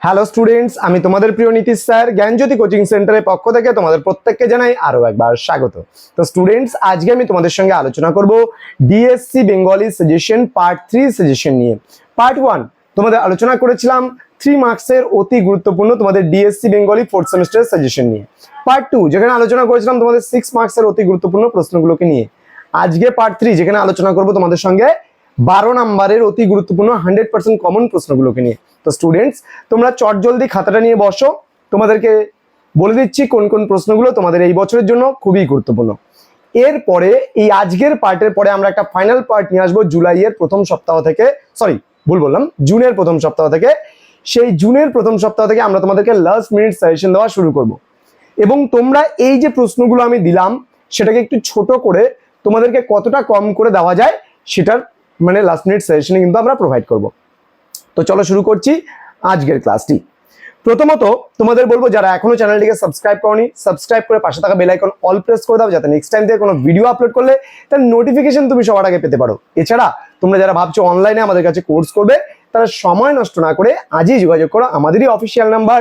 Hello students, আমি তোমাদের প্রিয় নীতিশ স্যার জ্ঞানজ্যোতি কোচিং সেন্টারের পক্ষ থেকে তোমাদের প্রত্যেককে জানাই আরো একবার স্বাগত। তো স্টুডেন্টস, আজকে আমি তোমাদের সঙ্গে আলোচনা করব DSC Bengali suggestion part 3 suggestion নিয়ে। পার্ট 1 তোমাদের আলোচনা করেছিলাম 3 মার্কসের অতি গুরুত্বপূর্ণ তোমাদের ডিএসসি বেঙ্গলি 4th সেমিস্টারের সাজেশন নিয়ে। পার্ট 2 যেখানে আলোচনা করেছিলাম তোমাদের 6 মার্কসের অতি গুরুত্বপূর্ণ প্রশ্নগুলোকে নিয়ে। আজকে পার্ট 3 যেখানে আলোচনা করব তোমাদের সঙ্গে 12 নম্বরের অতি গুরুত্বপূর্ণ 100% কমন প্রশ্নগুলোকে নিয়ে। তো স্টুডেন্টস, তোমরা চটজলদি খাতাটা নিয়ে বসো, তোমাদেরকে বলে দিচ্ছি কোন কোন প্রশ্নগুলো তোমাদের এই বছরের জন্য খুবই গুরুত্বপূর্ণ। এরপরে এই আজকের পার্টের পরে আমরা একটা ফাইনাল পার্ট নিয়ে আসবো জুলাইয়ের প্রথম সপ্তাহ থেকে, জুনের প্রথম সপ্তাহ থেকে। সেই জুনের প্রথম সপ্তাহ থেকে আমরা তোমাদেরকে লাস্ট মিনিট সাজেশন দেওয়া শুরু করব এবং তোমরা এই যে প্রশ্নগুলো আমি দিলাম সেটাকে একটু ছোট করে তোমাদেরকে কতটা কম করে দেওয়া যায় সেটার লাস্ট মিনিট সাজেশনে কিন্তু আমরা প্রোভাইড করব। তো চলো শুরু করছি আজকের ক্লাসটি। প্রথমত তোমাদের বলবো, যারা এখনো চ্যানেলটিকে সাবস্ক্রাইব করোনি, সাবস্ক্রাইব করে পাশে থাকা বেল আইকন অল প্রেস করে দাও, যাতে নেক্সট টাইম থেকে কোনো ভিডিও আপলোড করলে তার নোটিফিকেশন তুমি সবার আগে পেতে পারো। এছাড়া তোমরা যারা ভাবছো অনলাইনে আমাদের কাছে কোর্স করবে, তারা সময় নষ্ট না করে আজই যোগাযোগ করো আমাদেরই অফিসিয়াল নাম্বার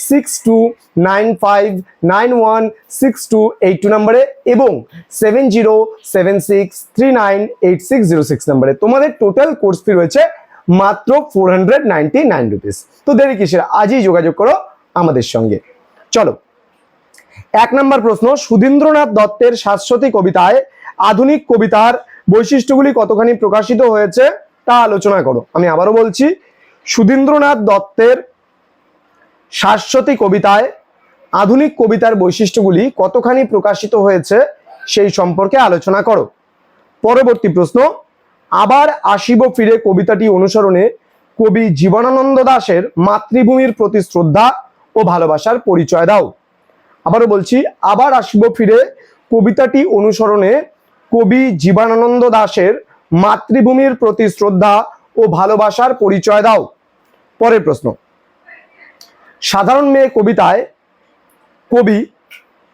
6295916282 নম্বরে এবং 7076398606 নম্বরে। তোমাদের টোটাল কোর্স ফি রয়েছে মাত্র 499 রুপিস। তো দেরি কিসের, আজই যোগাযোগ করো আমাদের সঙ্গে। চলো, 1 নম্বর প্রশ্ন, সুধীন্দ্রনাথ দত্তের শাশ্বতী কবিতায় আধুনিক কবিতার বৈশিষ্ট্যগুলি কতখানি প্রকাশিত হয়েছে তা আলোচনা করো। আমি আবারও বলছি, সুধীন্দ্রনাথ দত্তের শাশ্বতী কবিতায় আধুনিক কবিতার বৈশিষ্ট্যগুলি কতখানি প্রকাশিত হয়েছে সেই সম্পর্কে আলোচনা করো। পরবর্তী প্রশ্ন, আবার আসিব ফিরে কবিতাটি অনুসরণে কবি জীবনানন্দ দাশের মাতৃভূমির প্রতি শ্রদ্ধা ও ভালোবাসার পরিচয় দাও। আবারও বলছি, আবার আসিব ফিরে কবিতাটি অনুসরণে কবি জীবনানন্দ দাশের মাতৃভূমির প্রতি শ্রদ্ধা ও ভালোবাসার পরিচয় দাও। পরের প্রশ্ন, সাধারণ মেয়ে কবিতায় কবি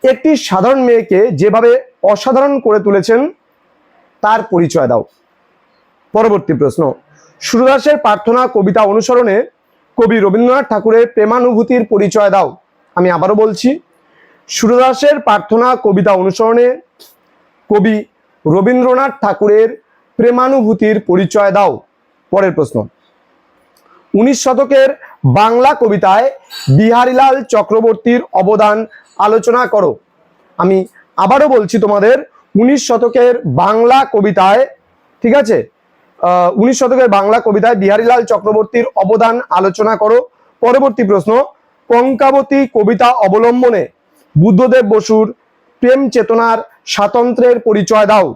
একটি সাধারণ মেয়েকে যেভাবে অসাধারণ করে তুলেছেন তার পরিচয় দাও। পরবর্তী প্রশ্ন, সুরদাসের প্রার্থনা কবিতা অনুসরণে কবি রবীন্দ্রনাথ ঠাকুরের প্রেমানুভূতির পরিচয় দাও। আমি আবারও বলছি, সুরদাসের প্রার্থনা কবিতা অনুসরণে কবি রবীন্দ্রনাথ ঠাকুরের প্রেমানুভূতির পরিচয় দাও। পরের প্রশ্ন, 19 শতকের বাংলা কবিতায় বিহারীলাল চক্রবর্তীর অবদান আলোচনা করো। আমি আবারও বলছি তোমাদের, 19 শতকের বাংলা কবিতায়, ঠিক আছে, 19 শতকের বাংলা কবিতায় বিহারীলাল চক্রবর্তীর অবদান আলোচনা করো। পরবর্তী প্রশ্ন, কঙ্কাবতী কবিতা অবলম্বনে বুদ্ধদেব বসুর প্রেম চেতনার স্বাতন্ত্র্যের পরিচয় দাও।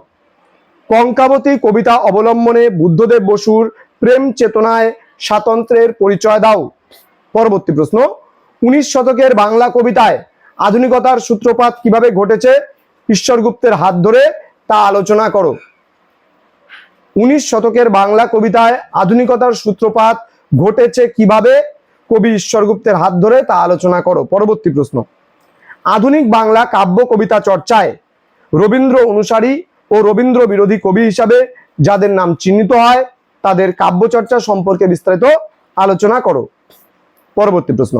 কঙ্কাবতী কবিতা অবলম্বনে বুদ্ধদেব বসুর প্রেম চেতনায় স্বাতন্ত্র্যের পরিচয় দাও। পরবর্তী প্রশ্ন, 19 শতকের বাংলা কবিতায় আধুনিকতার সূত্রপাত কিভাবে ঘটেছে ঈশ্বরগুপ্তের হাত ধরে তা আলোচনা করো। 19 শতকের বাংলা কবিতায় আধুনিকতার সূত্রপাত ঘটেছে কিভাবে কবি ঈশ্বরগুপ্তের হাত ধরে তা আলোচনা করো। পরবর্তী প্রশ্ন, আধুনিক বাংলা কাব্য কবিতা চর্চায় রবীন্দ্র অনুসারী ও রবীন্দ্র বিরোধী কবি হিসাবে যাদের নাম চিহ্নিত হয় তাদের কাব্য চর্চা সম্পর্কে বিস্তারিত আলোচনা করো। পরবর্তী প্রশ্ন,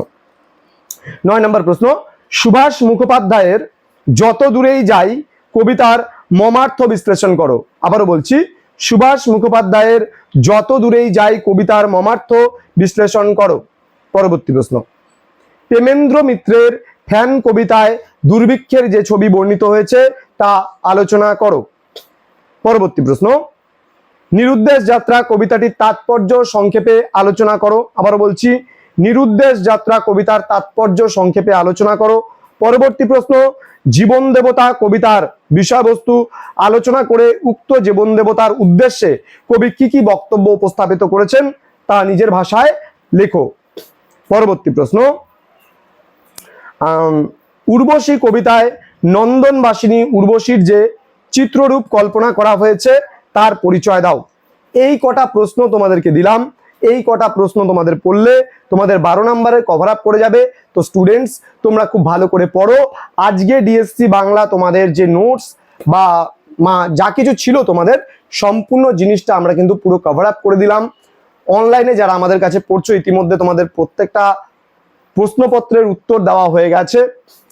9 নম্বর প্রশ্ন, সুভাষ মুখোপাধ্যায়ের যত দূরেই যাই কবিতার মর্মার্থ বিশ্লেষণ করো। আবারও বলছি, সুভাষ মুখোপাধ্যায়ের যত দূরেই যাই কবিতার মর্মার্থ বিশ্লেষণ করো। পরবর্তী প্রশ্ন, প্রেমেন্দ্র মিত্রের ফ্যান কবিতায় দুর্ভিক্ষের যে ছবি বর্ণিত হয়েছে তা আলোচনা করো। পরবর্তী প্রশ্ন, নিরুদ্দেশ যাত্রা কবিতাটির তাৎপর্য সংক্ষেপে আলোচনা করো। আবারও বলছি, নিরুদ্দেশ যাত্রা কবিতার তাৎপর্য সংক্ষেপে আলোচনা করো। পরবর্তী প্রশ্ন, জীবন দেবতা কবিতার বিষয়বস্তু আলোচনা করে উক্ত জীবন দেবতার উদ্দেশ্যে কবি কি কি বক্তব্য উপস্থাপিত করেছেন তা নিজের ভাষায় লেখো। পরবর্তী প্রশ্ন, উর্বশী কবিতায় নন্দনবাসিনী উর্বশীর যে চিত্ররূপ কল্পনা করা হয়েছে তার পরিচয় দাও। এই কটা প্রশ্ন তোমাদেরকে দিলাম, এই কটা প্রশ্ন তোমাদের পড়লে তোমাদের 12 নম্বরে কভার আপ করে যাবে। তো স্টুডেন্টস, তোমরা খুব ভালো করে পড়ো। আজকে ডিএসসি বাংলা তোমাদের যে নোটস বা যা কিছু ছিল তোমাদের সম্পূর্ণ জিনিসটা আমরা কিন্তু পুরো কভার আপ করে দিলাম। অনলাইনে যারা আমাদের কাছে পড়ছো ইতিমধ্যে তোমাদের প্রত্যেকটা প্রশ্নপত্রের উত্তর দেওয়া হয়ে গেছে।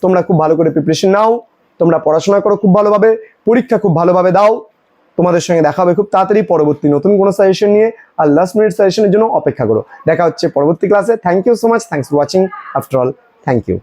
তোমরা খুব ভালো করে প্রিপারেশন নাও, তোমরা পড়াশোনা করো খুব ভালোভাবে, পরীক্ষা খুব ভালোভাবে দাও। তোমাদের সঙ্গে দেখা হবে খুব তাড়াতাড়ি পরবর্তী নতুন কোনো সাজেশন নিয়ে। আর লাস্ট মিনিট সাজেশনের জন্য অপেক্ষা করো। দেখা হচ্ছে পরবর্তী ক্লাসে। Thank you so much, thanks for watching. After all, thank you.